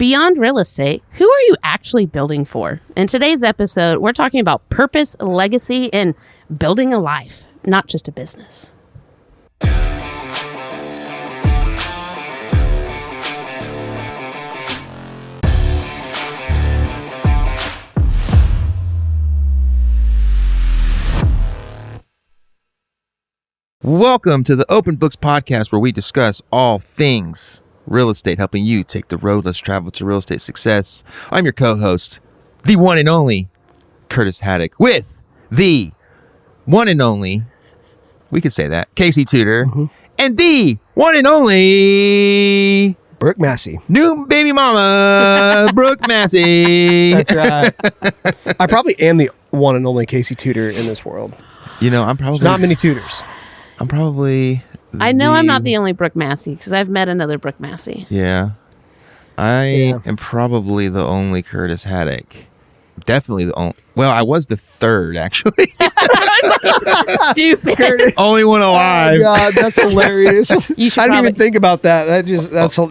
Beyond real estate, who are you actually building for? In today's episode, we're talking about purpose, legacy, and building a life, not just a business. Welcome to the Open Books Podcast, where we discuss all things real estate, helping you take the road less traveled to real estate success. I'm your co-host, the one and only Curtis Haddock, with the one and only, we could say that, Casey Tuter, and the one and only Brooke Massey. new baby mama, Brooke Massey. That's right. I probably am the one and only Casey Tuter in this world. You know, I'm probably Not many tutors. I'm probably. I know I'm not the only Brooke Massey because I've met another Brooke Massey. Yeah. I am probably the only Curtis Haddock. Definitely the only. Well, I was the third, actually. Stupid. Only one Oh alive. God, that's hilarious. You should I didn't even probably- think about that.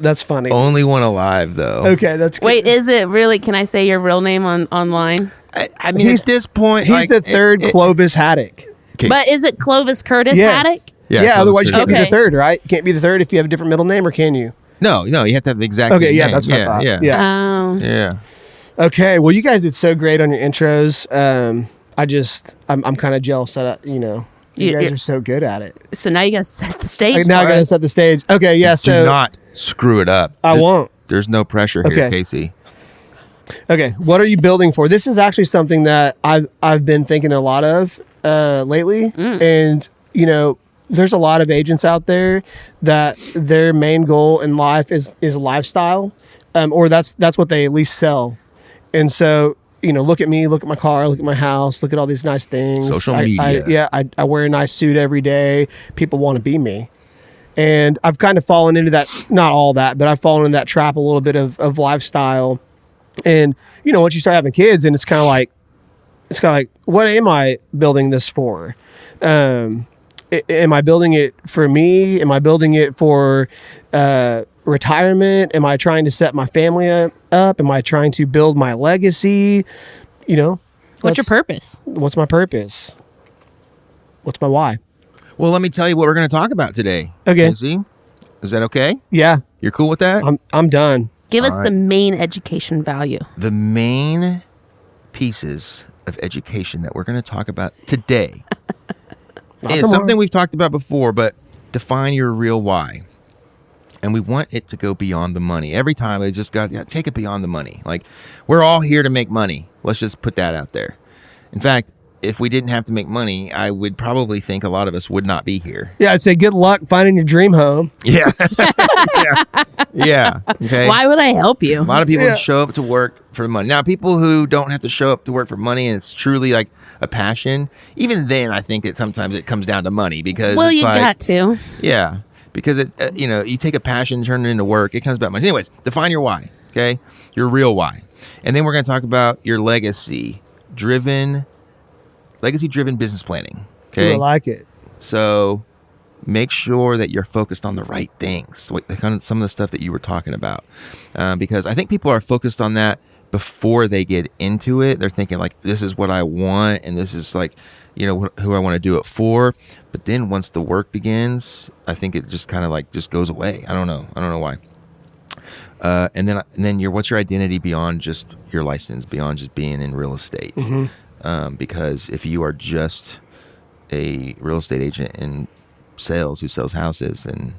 That's funny. Only one alive, though. Okay, that's good. Wait, is it really? Can I say your real name online? I mean, at this point, He's like, the third Clovis Haddock. Okay. But is it Clovis Curtis Yes. Haddock? Yeah, Yeah, Clovis otherwise you can't be Curtis. the third, right? You can't be the third if you have a different middle name, or can you? No, you have to have the exact Okay, same yeah, name. that's what I thought. Yeah. Yeah. Yeah. Okay, well, you guys did so great on your intros. I'm kind of jealous that, you guys are so good at it. So now you got to set the stage. Now I for got to us. set the stage. Okay, yeah, Do so. not screw it up. I won't. There's no pressure here, Okay. Casey. Okay, what are you building for? This is actually something that I've been thinking a lot of lately, and there's a lot of agents out there that their main goal in life is lifestyle, or that's what they at least sell. And so look at me, look at my car, look at my house, look at all these nice things. Social media. I wear a nice suit every day. People want to be me. And I've kind of fallen into that, not all that, but I've fallen into that trap a little bit of lifestyle. And, once you start having kids, and it's kind of like, what am I building this for? Am I building it for me? Am I building it for retirement? Am I trying to set my family up? Am I trying to build my legacy? What's your purpose? What's my purpose? What's my why? Well, let me tell you what we're going to talk about today. Okay. Casey, is that okay? Yeah, You're cool with that? I'm done. Give us All the right. main education value. The main pieces of education that we're going to talk about today Not is tomorrow. something we've talked about before, but define your real why. And we want it to go beyond the money. Every time I just got take it beyond the money. Like, we're all here to make money. Let's just put that out there. In fact, if we didn't have to make money, I would probably think a lot of us would not be here. Yeah, I'd say good luck finding your dream home. Yeah. Yeah. Okay. Why would I help you? A lot of people Yeah. show up to work for money. Now, people who don't have to show up to work for money and it's truly like a passion, even then, I think that sometimes it comes down to money because Well, it's you like, got to. yeah, because it, you take a passion, turn it into work, it comes back money. Anyways, define your why, okay? Your real why. And then we're going to talk about your legacy-driven business planning, okay? I like it. So make sure that you're focused on the right things, like kind of some of the stuff that you were talking about, because I think people are focused on that before they get into it. They're thinking like, this is what I want, and this is like, who I want to do it for. But then once the work begins, I think it just kind of like just goes away. I don't know why. And then what's your identity beyond just your license, beyond just being in real estate? Because if you are just a real estate agent in sales who sells houses, then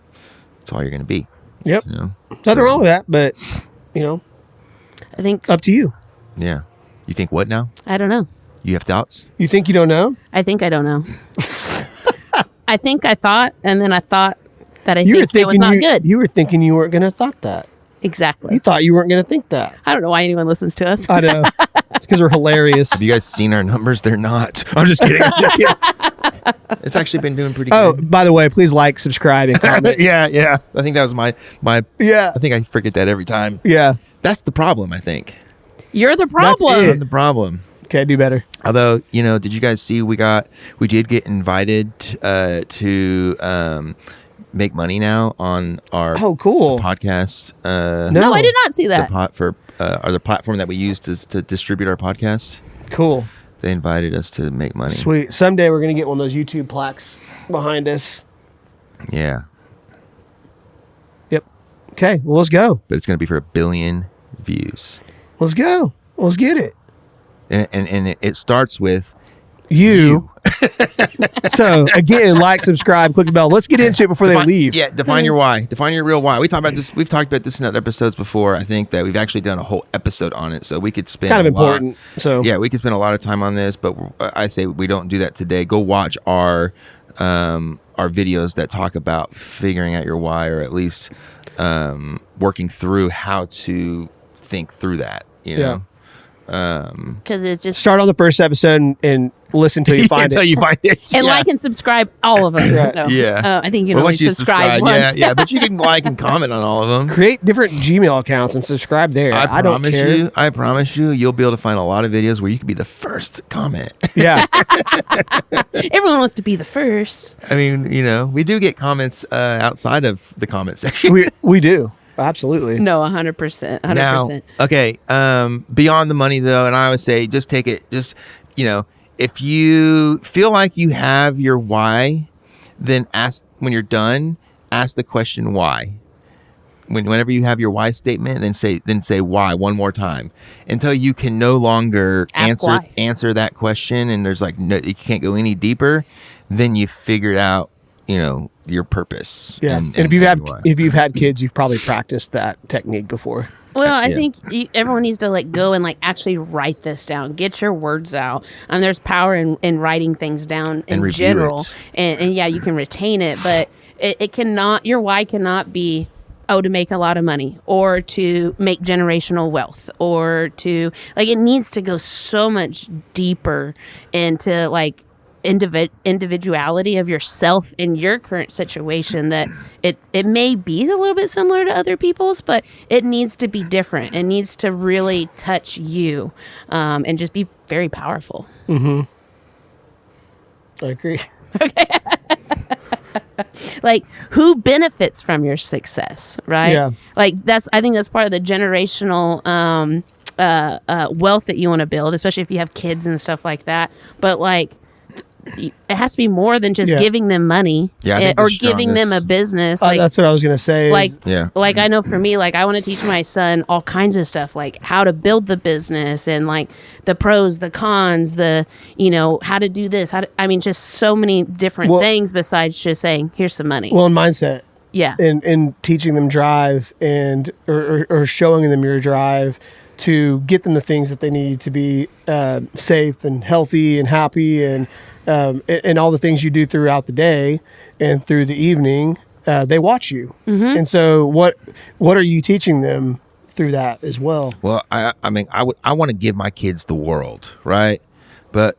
that's all you're going to be. Yep. Nothing Nothing wrong with that, but I think, up to you. Yeah. You think what now? I don't know. You have thoughts? You think you don't know? I think I don't know. I think I thought, and then I thought that You were think it thinking was not good. You were thinking you weren't going to thought that. Exactly. You thought you weren't going to think that. I don't know why anyone listens to us. I know. It's because we're hilarious. Have you guys seen our numbers? They're not. I'm just kidding. It's actually been doing pretty Oh, good. by the way, please like, subscribe, and comment. Yeah. I think that was my. Yeah. I think I forget that every time. Yeah. That's the problem, I think. You're the That's problem. it. I'm the problem. Okay, do better. Although, did you guys see we did get invited to make money now on our cool podcast. No, I did not see that. The platform that we use to distribute our podcast. Cool. They invited us to make money. Sweet. Someday we're gonna get one of those YouTube plaques behind us. Yeah. Yep. Okay. Well, let's go. But it's going to be for 1 billion views. Let's go. Let's get it. And it starts with You. So again, like, subscribe, click the bell. Let's get into it before they leave. Yeah, define your why. Define your real why. We talked about this. We've talked about this in other episodes before. I think that we've actually done a whole episode on it, so we could spend Kind of a lot- important. So yeah, we could spend a lot of time on this, but I say we don't do that today. Go watch our videos that talk about figuring out your why, or at least working through how to think through that. You know. Because it's just start on the first episode and listen till you find it. Until you find it. and like and subscribe all of them. Right. No. Yeah. I think you can Well, only once you subscribe once. yeah, but you can like and comment on all of them. Create different Gmail accounts and subscribe there. I don't care. I promise you'll be able to find a lot of videos where you can be the first to comment. Yeah. Everyone wants to be the first. I mean, we do get comments outside of the comment section. we do. Absolutely. No, 100%. 100%. Now, okay, beyond the money though, and I always say just take it, if you feel like you have your why, then when you're done, ask the question why. Whenever you have your why statement, then say why one more time until you can no longer answer that question, and there's no, you can't go any deeper. Then you figured out your purpose. Yeah. And if you've had kids, you've probably practiced that technique before. Well, I think everyone needs to go and actually write this down. Get your words out. There's power in writing things down in general. And yeah, you can retain it, but it cannot. Your why cannot be to make a lot of money or to make generational wealth or to it needs to go so much deeper into individuality of yourself in your current situation that it may be a little bit similar to other people's, but it needs to be different. It needs to really touch you and just be very powerful. Mm-hmm. I agree. Okay. Who benefits from your success, right? Yeah. I think that's part of the generational wealth that you want to build, especially if you have kids and stuff like that. But it has to be more than just giving them money or giving them a business. That's what I was going to say. I know for me, I want to teach my son all kinds of stuff, how to build the business and the pros, the cons, how to do this. Just so many different things besides just saying, here's some money. Well, in mindset. Yeah. And teaching them drive or showing them your drive to get them the things that they need to be safe and healthy and happy and all the things you do throughout the day and through the evening, they watch you. Mm-hmm. And so what are you teaching them through that as well? Well, I want to give my kids the world, right? But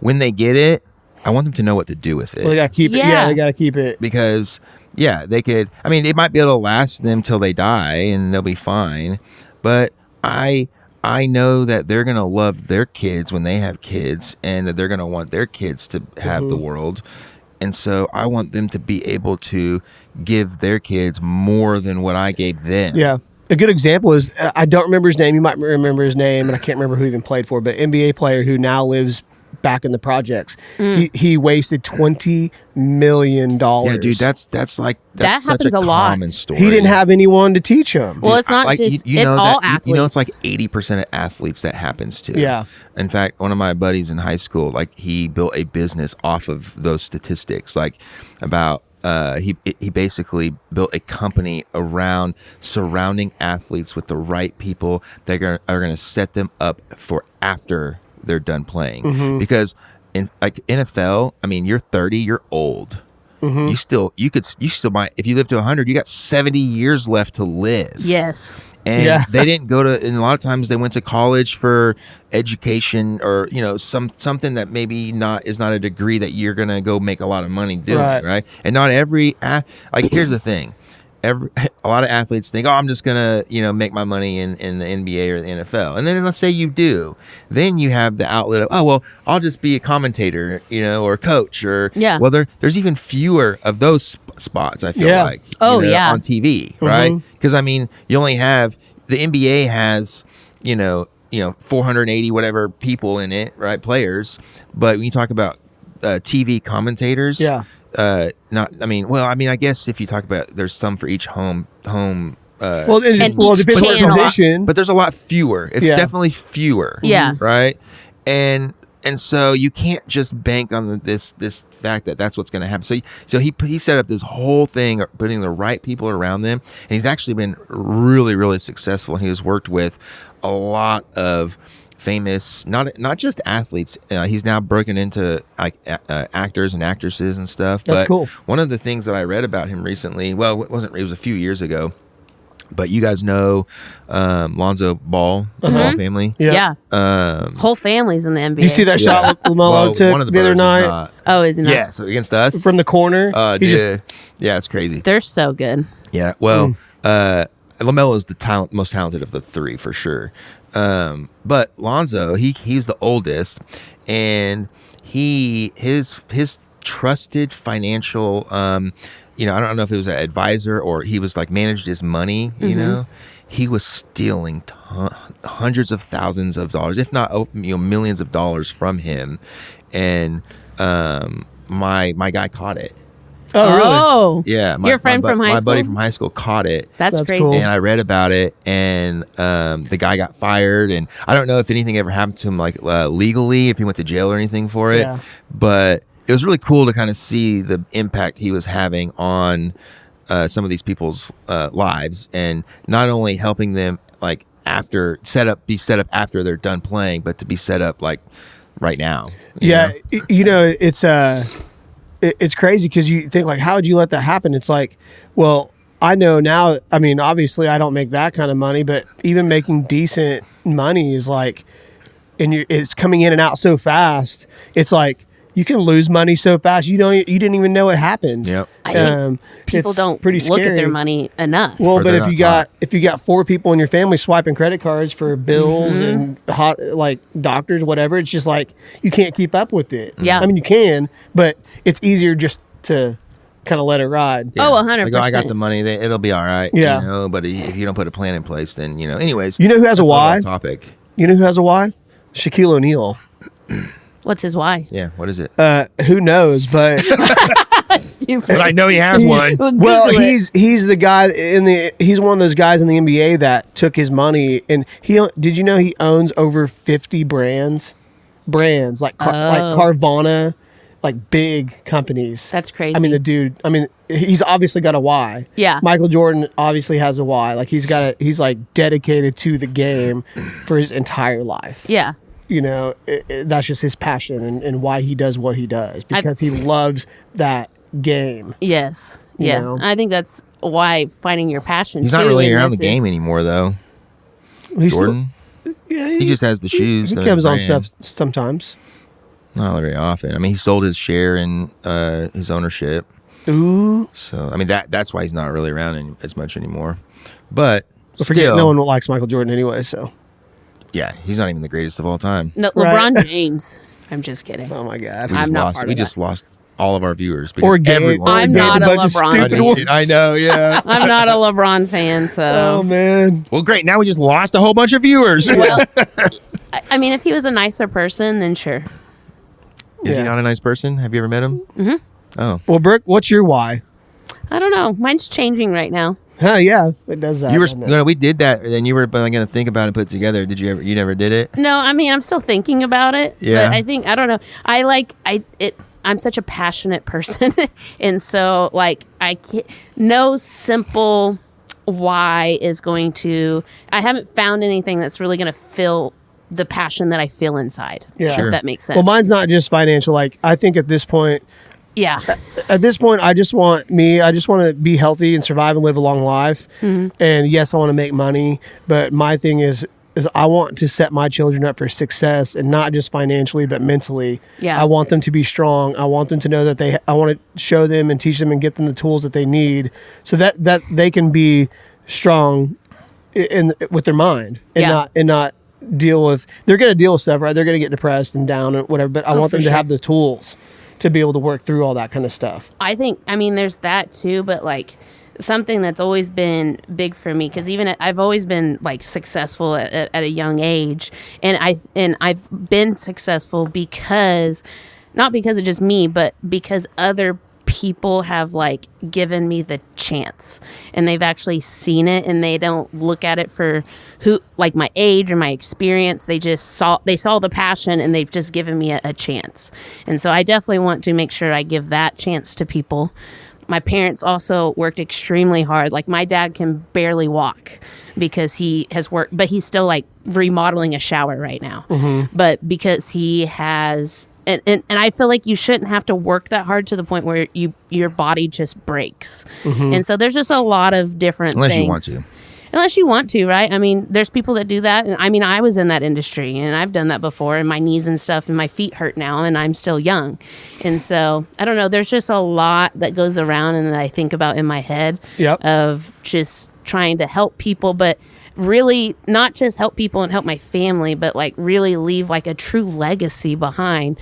when they get it, I want them to know what to do with it. Well, they got to keep it. Yeah, they got to keep it. Because, they could, it might be able to last them till they die and they'll be fine. But I know that they're going to love their kids when they have kids and that they're going to want their kids to have the world. And so I want them to be able to give their kids more than what I gave them. Yeah. A good example is, I don't remember his name. You might remember his name, and I can't remember who even played for, but NBA player who now lives back in the projects. He wasted $20 million. Yeah, dude, that's such a common story. He didn't have anyone to teach him. Well, it's not just it's all athletes. It's 80% of athletes that happens to. Yeah. In fact, one of my buddies in high school, he built a business off of those statistics. He basically built a company around surrounding athletes with the right people that are going to set them up for after they're done playing. Mm-hmm. Because in NFL, you're 30, you're old. Mm-hmm. You still might, if you live to 100, you got 70 years left to live. Yes. And they didn't go to, and a lot of times they went to college for education or, something that maybe is not a degree that you're going to go make a lot of money doing, right? And not every, here's the thing. A lot of athletes think, I'm just going to, make my money in the NBA or the NFL. And then let's say you do. Then you have the outlet of, I'll just be a commentator, or a coach or, well, there's even fewer of those spots. I feel Yeah. like. Oh, yeah. On TV, right? Because I mean, you only have the NBA has 480 whatever people in it, right? Players, but when you talk about TV commentators, Yeah. I guess if you talk about, there's some for each home. Well, it And depends each on the channel. position. But there's a lot fewer. It's Yeah. definitely fewer. Yeah. Right. And so you can't just bank on this fact that that's what's going to happen. So he set up this whole thing, putting the right people around them, and he's actually been really, really successful. And he has worked with a lot of famous, not just athletes. He's now broken into like actors and actresses and stuff. That's but cool. One of the things that I read about him recently, it was a few years ago, but you guys know Lonzo Ball, the Ball family. Yeah. Whole families in the NBA. You see that shot LaMelo took the other night Oh, is he not? Yeah, so against us from the corner? He just- yeah, it's crazy. They're so good. Yeah, well, LaMelo is the most talented of the three for sure. But Lonzo, he's the oldest, and his trusted financial, I don't know if it was an advisor or he was like managed his money. He was stealing hundreds of thousands of dollars, if not millions of dollars from him, and my guy caught it. Oh, really? Oh, Yeah, your friend from high my school. buddy from high school caught it. That's That's crazy. cool. And I read about it, and the guy got fired, and I don't know if anything ever happened to him like legally, if he went to jail or anything for it. Yeah. But it was really cool to kind of see the impact he was having on some of these people's lives, and not only helping them like be set up after they're done playing, but to be set up like right now. you Yeah, know? it's crazy because you think like, how would you let that happen? It's like, well, I know now. I mean, obviously, I don't make that kind of money, but even making decent money is like, and it's coming in and out so fast. It's like you can lose money so fast you didn't even know it happened. Yep. I think people it's don't pretty look at scary. their money enough. Well, Or but they're if you got 4 people in your family swiping credit cards for bills and like doctors, whatever, it's just like you can't keep up with it. Yeah. I mean, you can, but it's easier just to kind of let it ride. Oh, 100%. Like, I got the money. It'll be all right. Yeah. But if you don't put a plan in place, then Anyways, You know who has a that's why? off topic. You know who has a why? Shaquille O'Neal. What's his why? Yeah. What is it? Who knows? But Stupid. But I know he has one. well, Google it. he's the guy he's one of those guys in the NBA that took his money, and did you know he owns over 50 brands like like Carvana, like big companies. That's crazy. I mean, the dude. I mean, he's obviously got a why. Yeah. Michael Jordan obviously has a why. Like he's like dedicated to the game for his entire life. Yeah. That's just his passion and why he does what he does, because he loves that game. Yes. You Yeah. know? I think that's why finding your passion. He's not too really in around the this game is- anymore, though. He's still- Jordan. yeah, He just has the shoes. he the comes on brand. stuff sometimes. Not very often. I mean, he sold his share in his ownership. Ooh. So, I mean, that's why he's not really around as much anymore. But Forget still, no one likes Michael Jordan anyway, so. yeah, he's not even the greatest of all time. No, Right. LeBron James. I'm just kidding. Oh my God. I'm not part of We that. just lost all of our viewers because Or gained, everyone. I'm gained not a bunch of LeBron stupid fan. ones. I know, yeah. I'm not a LeBron fan, so. Oh man. Well, great. Now we just lost a whole bunch of viewers. Well, I mean, if he was a nicer person, then sure. Is he Yeah. not a nice person? Have you ever met him? Mm-hmm. Oh, Well, Brooke, what's your why? I don't know. Mine's changing right now. Yeah, it does that. you were. doesn't it? No, we did that, and then you were going to think about it and put it together. Did you ever? You never did it. No, I mean, I'm still thinking about it. Yeah. But I don't know. I'm such a passionate person. And so, like, no simple why is going to, I haven't found anything that's really going to fill the passion that I feel inside. Yeah. Sure. If that makes sense. Well, mine's not just financial. Like, I think at this point, Yeah. I just want to be healthy and survive and live a long life. Mm-hmm. And yes, I want to make money, but my thing is I want to set my children up for success, and not just financially, but mentally. Yeah. I want them to be strong. I want them to know that I want to show them and teach them and get them the tools that they need so that they can be strong with their mind and not deal with, they're going to deal with stuff, right? They're going to get depressed and down and whatever, but I want them to sure. have the tools to be able to work through all that kind of stuff. I think, I mean, there's that too, but like something that's always been big for me, because even I've always been like successful at a young age, and I've been successful because, not because of just me, but because other people have like given me the chance, and they've actually seen it, and they don't look at it for who, like my age or my experience. They saw the passion, and they've just given me a chance. And so I definitely want to make sure I give that chance to people. My parents also worked extremely hard. Like my dad can barely walk because he has worked, but he's still like remodeling a shower right now. But because he has, and I feel like you shouldn't have to work that hard to the point where your body just breaks. And so there's just a lot of different things. Unless you want to, right? I mean, there's people that do that. And I mean, I was in that industry, and I've done that before, and my knees and stuff, and my feet hurt now, and I'm still young. And so, I don't know, there's just a lot that goes around and that I think about in my head of just trying to help people, but really not just help people and help my family, but like really leave like a true legacy behind.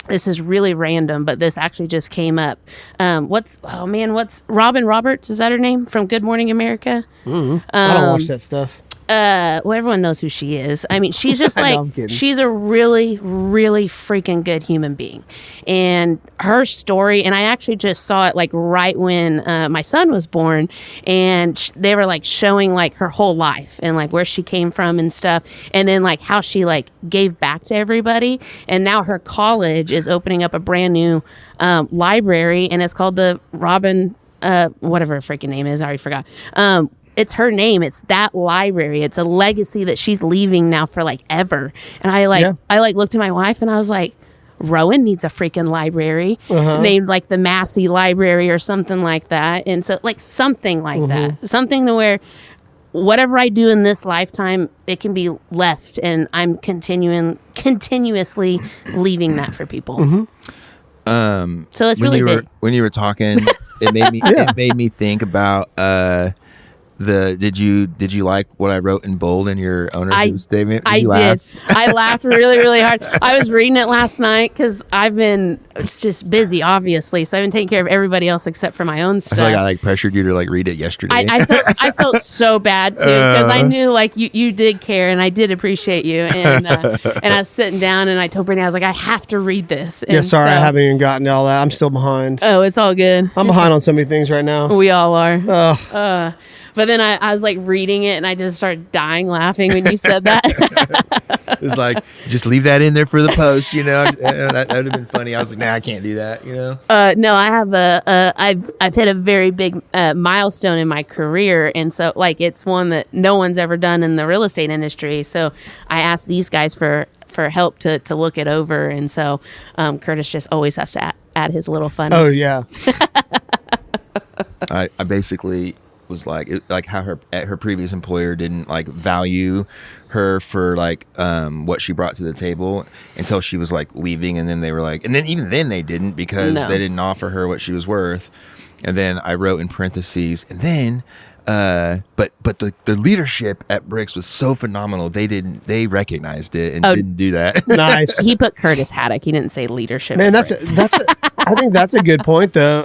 This is really random, but this actually just came up. What's Robin Roberts? Is that her name from Good Morning America? I don't watch that stuff. Well, everyone knows who she is. I mean, she's just like, she's a really, really freaking good human being. And her story, and I actually just saw it like right when my son was born, and they were like showing like her whole life and like where she came from and stuff. And then like how she like gave back to everybody. And now her college is opening up a brand new library, and it's called the Robin, whatever her freaking name is. I already forgot. It's her name. It's that library. It's a legacy that she's leaving now for like ever. And I looked at my wife and I was like, Rowan needs a freaking library named like the Massey Library or something like that. And so like something like that, something to where whatever I do in this lifetime, it can be left, and I'm continuously leaving that for people. So it's really big. When you were talking, it made me think about did you like what I wrote in bold in your ownership statement? I did. I laughed really, really hard. I was reading it last night because I've been just busy, obviously. So I've been taking care of everybody else except for my own stuff. I feel like I like pressured you to like read it yesterday. I felt so bad too, because I knew like you did care, and I did appreciate you. And I was sitting down, and I told Brittany, I was like, I have to read this. And sorry, I haven't even gotten to all that. I'm still behind. Oh, it's all good. I'm behind on so many things right now. We all are. But then I was like reading it, and I just started dying laughing when you said that. It's like, just leave that in there for the post, you know. That would have been funny. I was like, nah, I can't do that, you know. No, I have I've hit a very big milestone in my career, and so like it's one that no one's ever done in the real estate industry. So I asked these guys for help to look it over, and so Curtis just always has to add his little fun. Oh yeah. I basically was like how her previous employer didn't like value her for like what she brought to the table until she was like leaving, and then they were like, and then even then they didn't, because they didn't offer her what she was worth. And then I wrote in parentheses, and then but the leadership at Bricks was so phenomenal, they recognized it and didn't do that. Nice. He put Curtis Haddock. He didn't say leadership. Man, I think that's a good point though.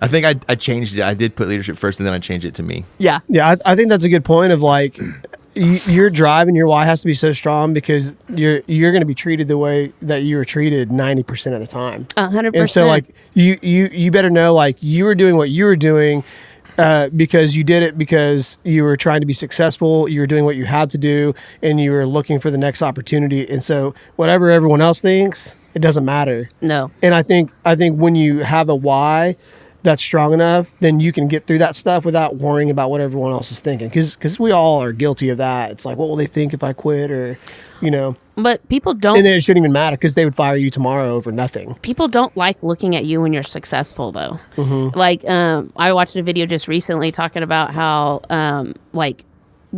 I think I changed it. I did put leadership first, and then I changed it to me. Yeah. I think that's a good point of like your drive and your why has to be so strong, because you're going to be treated the way that you were treated 90% of the time. 100%. And so like you better know like you were doing what you were doing because you did it because you were trying to be successful. You were doing what you had to do, and you were looking for the next opportunity. And so whatever everyone else thinks, it doesn't matter. No. And I think when you have a why that's strong enough, then you can get through that stuff without worrying about what everyone else is thinking. Because we all are guilty of that. It's like, what will they think if I quit, or, you know. But people don't. And then it shouldn't even matter, because they would fire you tomorrow over nothing. People don't like looking at you when you're successful, though. Like, I watched a video just recently talking about how, like,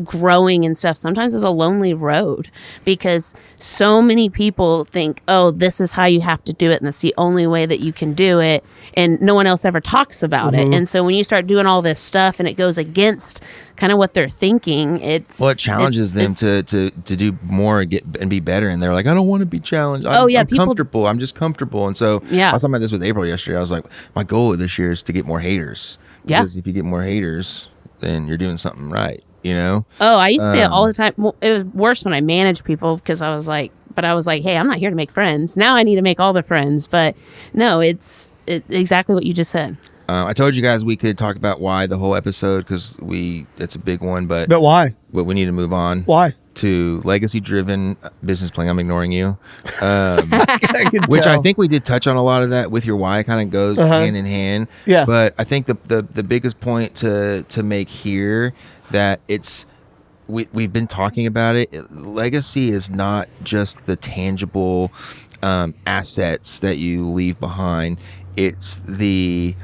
growing and stuff sometimes is a lonely road, because so many people think, oh, this is how you have to do it and that's the only way that you can do it, and no one else ever talks about it. And so when you start doing all this stuff and it goes against kind of what they're thinking, it challenges them to do more and be better, and they're like, I don't want to be challenged. I'm comfortable. I'm just comfortable. And so I was talking about this with April yesterday. I was like, my goal this year is to get more haters, because if you get more haters, then you're doing something right. Oh, I used to say it all the time. Well, it was worse when I managed people, because I was like, hey, I'm not here to make friends. Now I need to make all the friends. But no, it's exactly what you just said. I told you guys we could talk about why the whole episode, because it's a big one. But why? But we need to move on. Why? To legacy-driven business plan. I'm ignoring you. Which I think we did touch on a lot of that with your why. It kind of goes hand in hand. Yeah. But I think the biggest point to make here, that we've been talking about it. Legacy is not just the tangible assets that you leave behind. It's the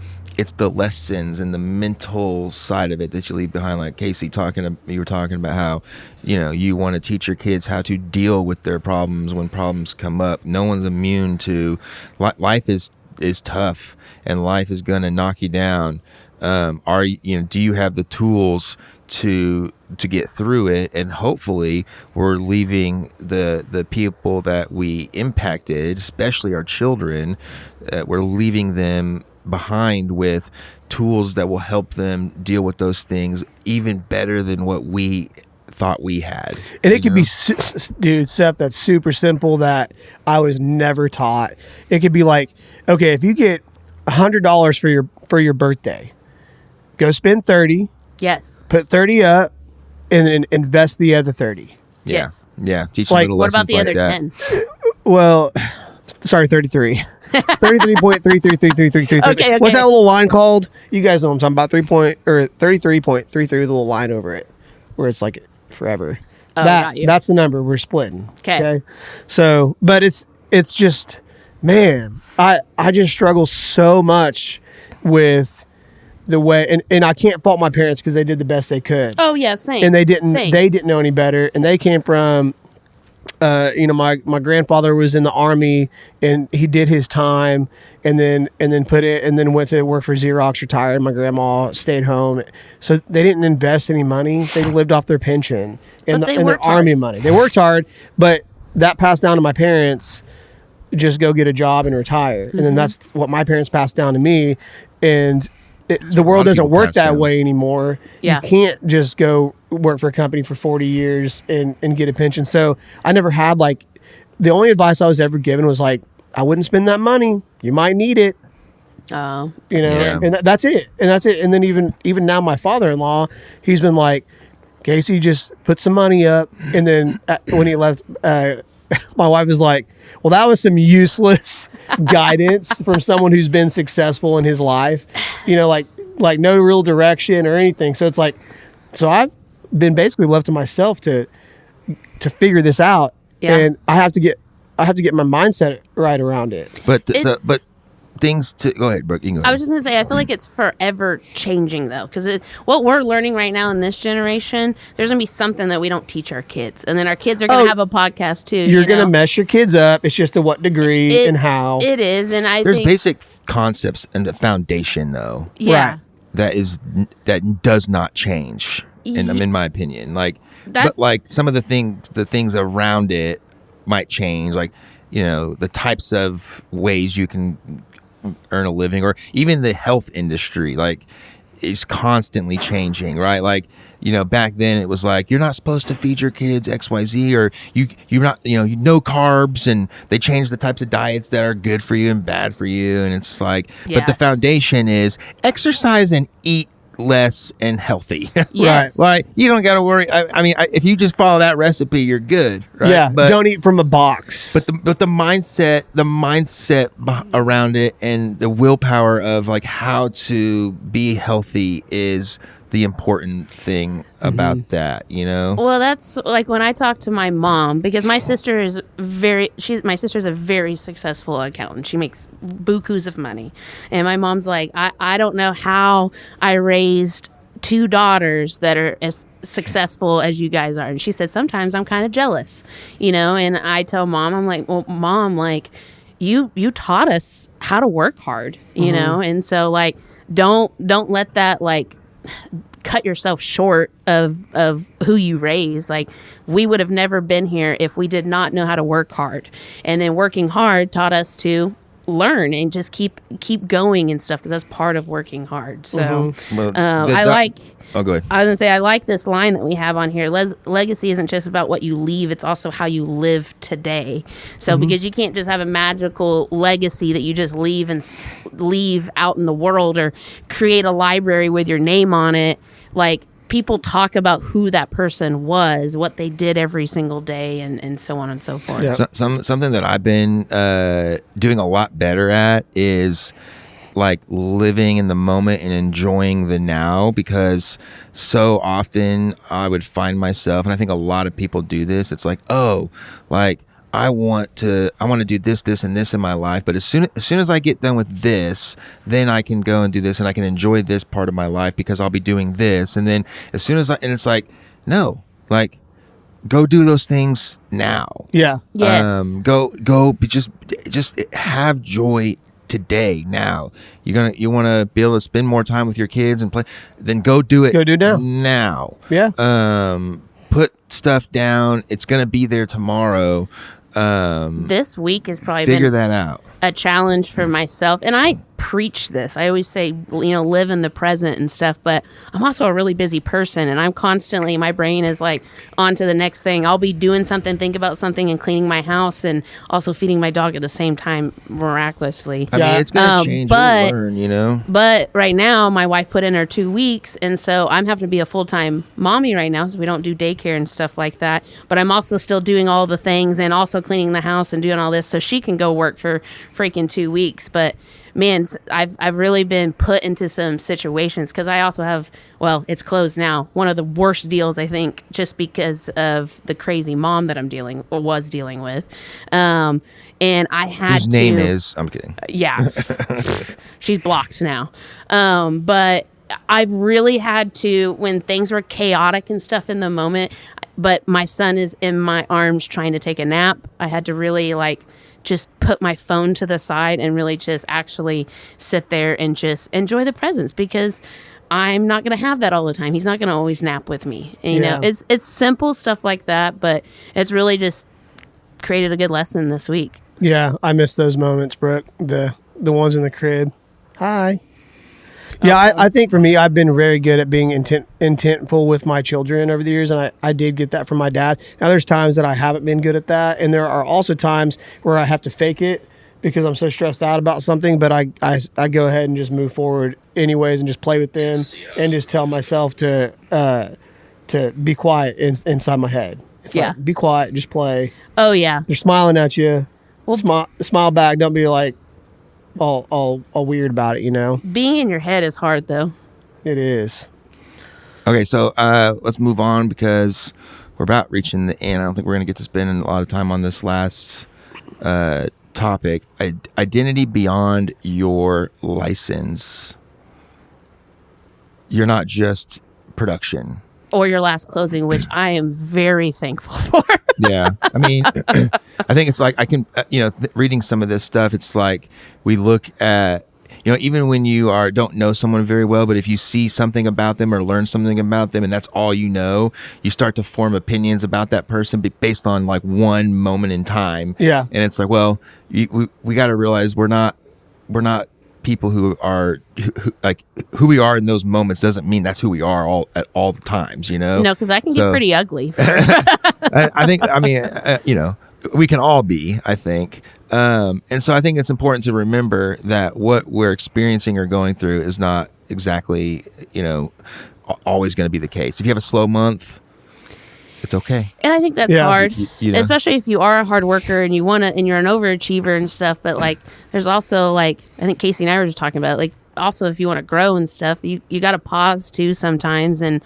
lessons and the mental side of it that you leave behind. Like Casey, you were talking about how, you want to teach your kids how to deal with their problems when problems come up. No one's immune to life. Is tough, and life is gonna knock you down. Do you have the tools to get through it? And hopefully we're leaving the people that we impacted, especially our children, we're leaving them behind with tools that will help them deal with those things even better than what we thought we had. And it could be, dude, Seth, that's super simple that I was never taught. It could be like, okay, if you get $100 for your birthday, go spend 30. Yes. Put 30 up and then invest the other 30. Yes. Yeah. Teach them little what about lessons the other 10? Well, sorry, 33. 33.3333333. Okay. What's that little line called? You guys know what I'm talking about. 33.33 with a little line over it, where it's like forever. Oh, got you. That's the number we're splitting. Okay. So, but it's just, man, I just struggle so much with the way, and I can't fault my parents, because they did the best they could. Oh yeah, same. And they didn't know any better, and they came from, my grandfather was in the Army, and he did his time, and then went to work for Xerox, retired. My grandma stayed home, so they didn't invest any money. They lived off their pension and their Army money. They worked hard, but that passed down to my parents. Just go get a job and retire, and then that's what my parents passed down to me, and. The world doesn't work that way anymore. Yeah. You can't just go work for a company for 40 years and get a pension. So I never had the only advice I was ever given was I wouldn't spend that money. You might need it. Oh, and that's it. And that's it. And then even now my father-in-law, he's been like, Casey, just put some money up. And then when he left, my wife was like, well, that was some useless guidance from someone who's been successful in his life, like no real direction or anything. So it's like, so I've been basically left to myself to figure this out. Yeah. And I have to get my mindset right around it. But things to go ahead, Brooke. You can go ahead. I was just gonna say, I feel like it's forever changing though, because what we're learning right now in this generation, there's gonna be something that we don't teach our kids, and then our kids are gonna have a podcast too. You're gonna mess your kids up. It's just to what degree and how. It is, and there's basic concepts and the foundation though. Yeah. Right. That does not change, in my opinion. But some of the things around it might change, the types of ways you can earn a living, or even the health industry is constantly changing, right? Back then it was you're not supposed to feed your kids XYZ, or you're not, no carbs, and they change the types of diets that are good for you and bad for you, and it's but the foundation is exercise and eat less and healthy. Yes. Right. You don't got to worry. I mean, if you just follow that recipe, you're good. Right? Yeah. But don't eat from a box. But the mindset around it, and the willpower of how to be healthy is the important thing about that, Well, that's when I talk to my mom, because my sister is a very successful accountant. She makes bukus of money. And my mom's like, I don't know how I raised two daughters that are as successful as you guys are. And she said, sometimes I'm kind of jealous, you know, and I tell Mom, I'm like, well, Mom, like you taught us how to work hard, you know? And so like, don't let that like cut yourself short of who you raised. Like we would have never been here if we did not know how to work hard. And then working hard taught us to learn and just keep going and stuff, because that's part of working hard. So Well, I go ahead. was gonna say, I like this line that we have on here. Legacy isn't just about what you leave; it's also how you live today. So because you can't just have a magical legacy that you just leave out in the world, or create a library with your name on it. Like people talk about who that person was, what they did every single day, and so on and so forth. Yeah. Something that I've been doing a lot better at is like living in the moment and enjoying the now, because so often I would find myself, and I think a lot of people do this, it's like, oh, like I want to do this and this in my life, but as soon as I get done with this, then I can go and do this, and I can enjoy this part of my life because I'll be doing this. And then as soon as and it's like, no, like go do those things now. Yeah. Yes. Just have joy today, now. You want to be able to spend more time with your kids and play, then go do it. Go do now. Now. Yeah. Put stuff down. It's going to be there tomorrow. This week has probably Figure been that out. a challenge for myself, and I preach this. I always say, you know, live in the present and stuff, but I'm also a really busy person, and I'm constantly, my brain is like on to the next thing. I'll be doing something, think about something, and cleaning my house, and also feeding my dog at the same time, miraculously. I mean, it's going to change. You'll learn, you know. But right now, my wife put in her 2 weeks, and so I'm having to be a full-time mommy right now, so we don't do daycare and stuff like that. But I'm also still doing all the things and also cleaning the house and doing all this so she can go work for freaking 2 weeks. But man, I've really been put into some situations, because I also have, well, it's closed now, one of the worst deals, I think, just because of the crazy mom that was dealing with. And I had Whose name is, I'm kidding. Yeah. She's blocked now. But I've really had to, when things were chaotic and stuff in the moment, but my son is in my arms trying to take a nap, I had to really like just put my phone to the side and really just actually sit there and just enjoy the presence, because I'm not going to have that all the time. He's not going to always nap with me. And, you know, it's simple stuff like that, but it's really just created a good lesson this week. Yeah, I miss those moments, Brooke. The ones in the crib. Hi. Yeah, I think for me, I've been very good at being intentful with my children over the years, and I did get that from my dad. Now, there's times that I haven't been good at that, and there are also times where I have to fake it because I'm so stressed out about something, but I go ahead and just move forward anyways and just play with them and just tell myself to be quiet inside my head. It's like, be quiet, just play. Oh, yeah. They're smiling at you. Well, smile back. Don't be like all weird about it, you know? Being in your head is hard, though. It is. Okay, so let's move on, because we're about reaching the end. I don't think we're going to get to spend a lot of time on this last topic. Identity beyond your license. You're not just production. Or your last closing, which I am very thankful for. Yeah. I mean, I think it's like I can, reading some of this stuff, it's like we look at, even when you don't know someone very well, but if you see something about them or learn something about them and that's all you know, you start to form opinions about that person based on like one moment in time. Yeah. And it's like, well, we got to realize we're not people who are who we are in those moments doesn't mean that's who we are at all the times, No, because I can get pretty ugly. I think, we can all be, I think. And so I think it's important to remember that what we're experiencing or going through is not exactly, always going to be the case. If you have a slow month, it's okay. And I think that's hard, especially if you are a hard worker and and you're an overachiever and stuff. But like, there's also like, I think Casey and I were just talking about, like, also if you want to grow and stuff, you got to pause too sometimes and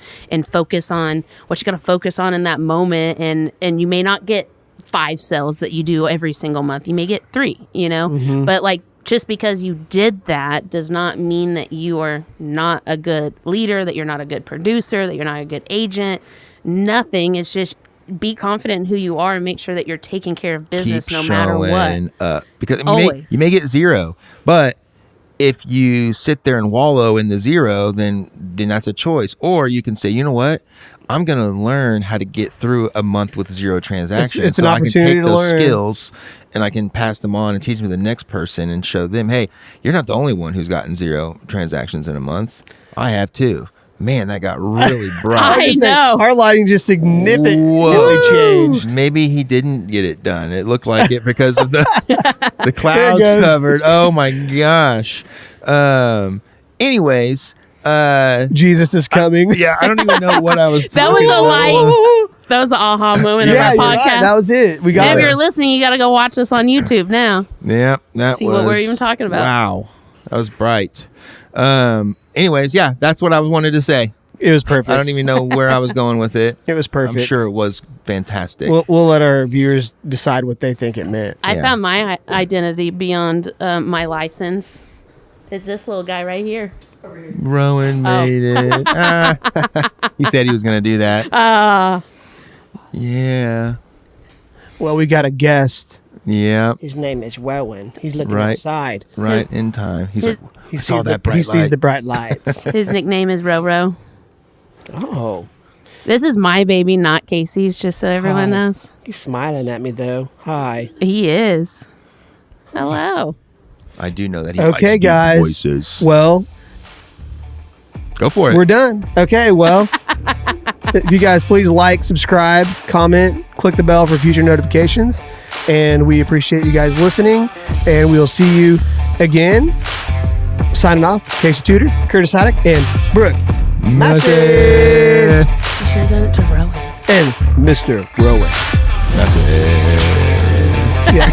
focus on what you got to focus on in that moment. And you may not get 5 sales that you do every single month. You may get 3, Mm-hmm. but like, just because you did that does not mean that you are not a good leader, that you're not a good producer, that you're not a good agent. Nothing. It's just be confident in who you are and make sure that you're taking care of business no matter what. Because you may get 0, but if you sit there and wallow in the 0, then that's a choice. Or you can say, you know what? I'm going to learn how to get through a month with 0 transactions. It's an opportunity I can take those skills and I can pass them on and teach them to the next person and show them, hey, you're not the only one who's gotten 0 transactions in a month. I have too. Man, that got really bright. I know. Our lighting just significantly changed. Maybe he didn't get it done. It looked like it because of the clouds covered. Oh my gosh. Anyways, Jesus is coming. I don't even know what I was That was a light. That was the aha moment of our podcast. Right. That was it. We got If you're listening, you got to go watch us on YouTube now. Yeah, See what we're even talking about. Wow, that was bright. Anyways, that's what I wanted to say. It was perfect. I don't even know where I was going with it. It was perfect. I'm sure it was fantastic. We'll let our viewers decide what they think it meant. I found my identity beyond my license. It's this little guy right here. Rowan made it. He said he was going to do that. Yeah. Well, we got a guest. Yeah. His name is Rowan. He's looking outside. Right in time. He's like, he saw that bright light. He sees the bright lights. His nickname is Roro. Oh. This is my baby, not Casey's, just so everyone knows. He's smiling at me, though. Hi. He is. Hello. I do know that he likes deep guys. voices. Well, go for it. We're done. Okay, well, if you guys please like, subscribe, comment, click the bell for future notifications. And we appreciate you guys listening. And we'll see you again. Signing off, Casey Tuter, Curtis Haddock, and Brooke Massey. You should have done it to Rowan. And Mr. Rowan. That's it. Yeah.